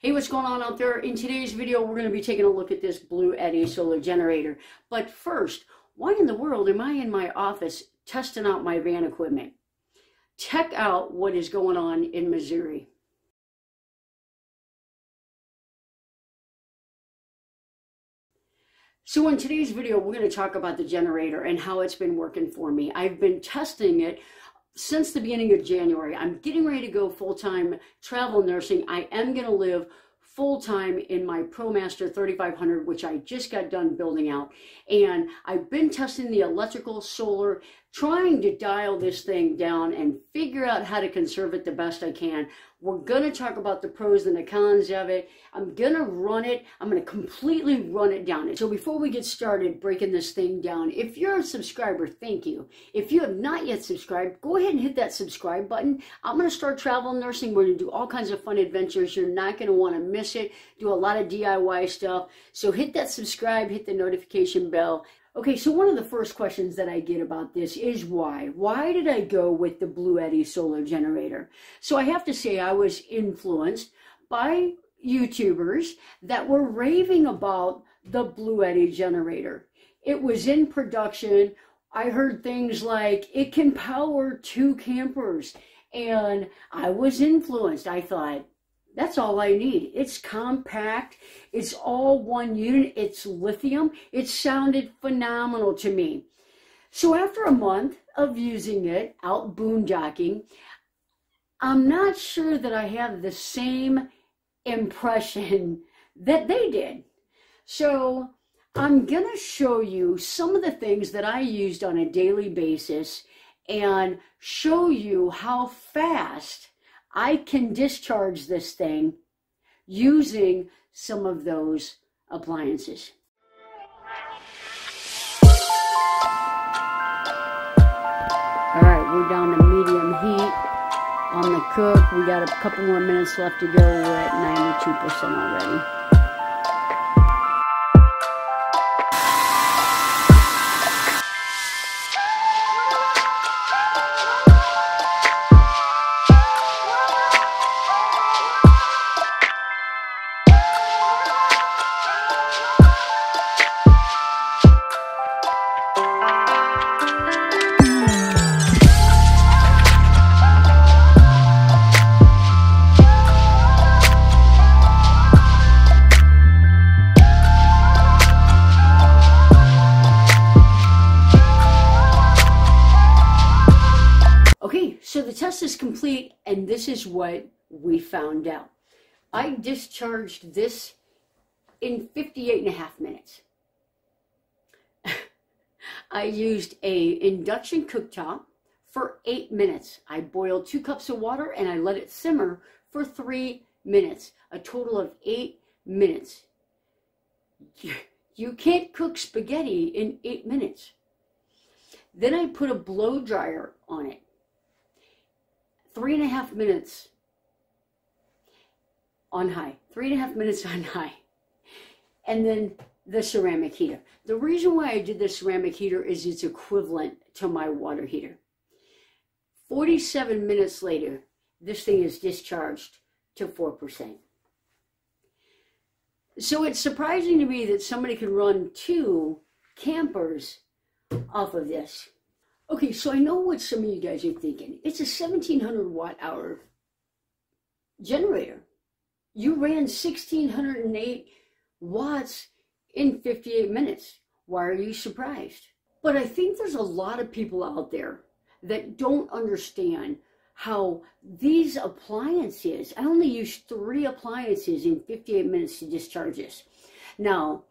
Hey, what's going on out there? In today's video, we're going to be taking a look at this Bluetti solar generator. But first, why in the world am I in my office testing out my van equipment? Check out what is going on in Missouri. So in today's video, we're going to talk about the generator and how it's been working for me. I've been testing it since the beginning of January. I'm getting ready to go full-time travel nursing. I am going to live full-time in my ProMaster 3500, which I just got done building out. And I've been testing the electrical, solar, trying to dial this thing down and figure out how to conserve it the best I can. We're going to talk about the pros and the cons of it. I'm going to run it. I'm going to completely run it down. So before we get started breaking this thing down, if you're a subscriber, thank you. If you have not yet subscribed, go ahead and hit that subscribe button. I'm going to start travel nursing. We're going to do all kinds of fun adventures. You're not going to want to miss it. Do a lot of DIY stuff. So hit that subscribe, hit the notification bell. Okay, so one of the first questions that I get about this is why? Why did I go with the Bluetti solar generator? So I have to say I was influenced by YouTubers that were raving about the Bluetti generator. It was in production. I heard things like it can power 2 campers, and I was influenced. I thought, that's all I need. It's compact. It's all one unit. It's lithium. It sounded phenomenal to me. So after a month of using it out boondocking, I'm not sure that I have the same impression that they did. So I'm going to show you some of the things that I used on a daily basis and show you how fast I can discharge this thing using some of those appliances. Alright, we're down to medium heat on the cook. We got a couple more minutes left to go. We're at 92% already. So the test is complete, and this is what we found out. I discharged this in 58.5 minutes. I used an induction cooktop for 8 minutes. I boiled 2 cups of water and I let it simmer for 3 minutes, a total of 8 minutes. You can't cook spaghetti in 8 minutes. Then I put a blow dryer on it. 3.5 minutes on high. 3.5 minutes on high. And then the ceramic heater. The reason why I did the ceramic heater is it's equivalent to my water heater. 47 minutes later, this thing is discharged to 4%. So it's surprising to me that somebody can run 2 campers off of this. Okay, so I know what some of you guys are thinking. It's a 1700 watt hour generator. You ran 1608 watts in 58 minutes. Why are you surprised? But I think there's a lot of people out there that don't understand how these appliances, I only used 3 appliances in 58 minutes to discharge this. Now,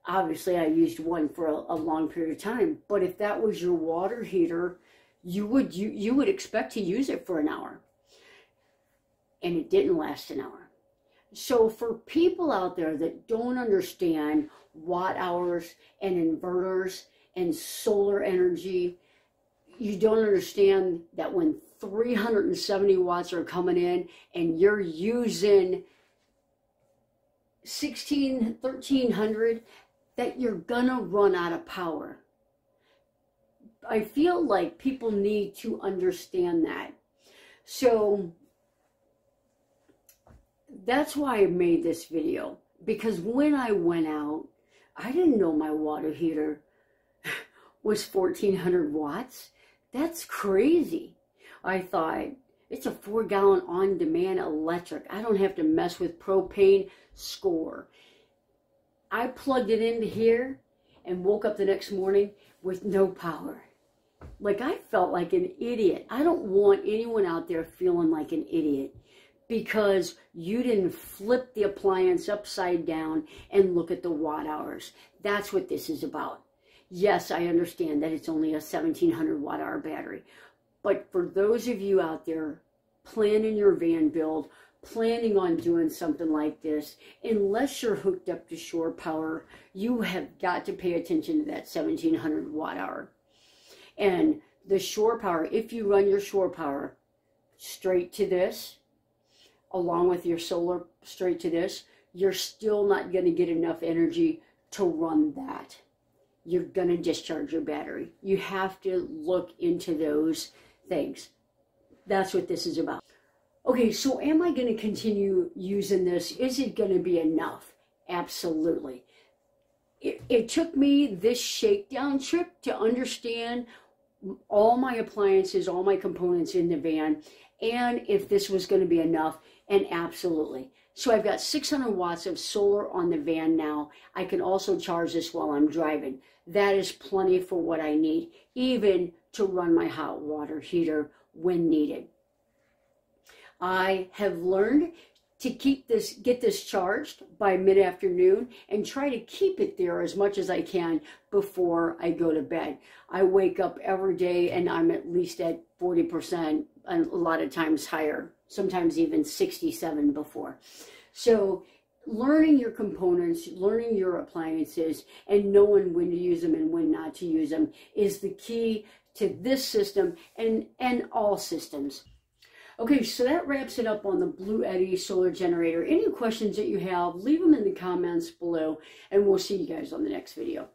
obviously, I used one for a long period of time, but if that was your water heater, you would expect to use it for an hour, and it didn't last an hour. So for people out there that don't understand watt hours and inverters and solar energy, you don't understand that when 370 watts are coming in and you're using 1300, that you're gonna run out of power. I feel like people need to understand that. So that's why I made this video, because when I went out, I didn't know my water heater was 1400 watts. That's crazy. I thought, it's a 4-gallon on-demand electric. I don't have to mess with propane. Score. I plugged it into here and woke up the next morning with no power. Like, I felt like an idiot. I don't want anyone out there feeling like an idiot because you didn't flip the appliance upside down and look at the watt hours. That's what this is about. Yes, I understand that it's only a 1700 watt hour battery. But for those of you out there planning your van build, planning on doing something like this, unless you're hooked up to shore power, you have got to pay attention to that 1700 watt hour. And the shore power, if you run your shore power straight to this, along with your solar straight to this, you're still not going to get enough energy to run that. You're going to discharge your battery. You have to look into those things. That's what this is about. Okay, so am I going to continue using this? Is it going to be enough? Absolutely. It took me this shakedown trip to understand all my appliances, all my components in the van, and if this was going to be enough, and absolutely. So I've got 600 watts of solar on the van now. I can also charge this while I'm driving. That is plenty for what I need, even to run my hot water heater when needed. I have learned to get this charged by mid-afternoon and try to keep it there as much as I can before I go to bed. I wake up every day and I'm at least at 40%, and a lot of times higher, sometimes even 67 before. So learning your components, learning your appliances, and knowing when to use them and when not to use them is the key to this system and all systems. Okay, so that wraps it up on the Bluetti solar generator. Any questions that you have, leave them in the comments below, and we'll see you guys on the next video.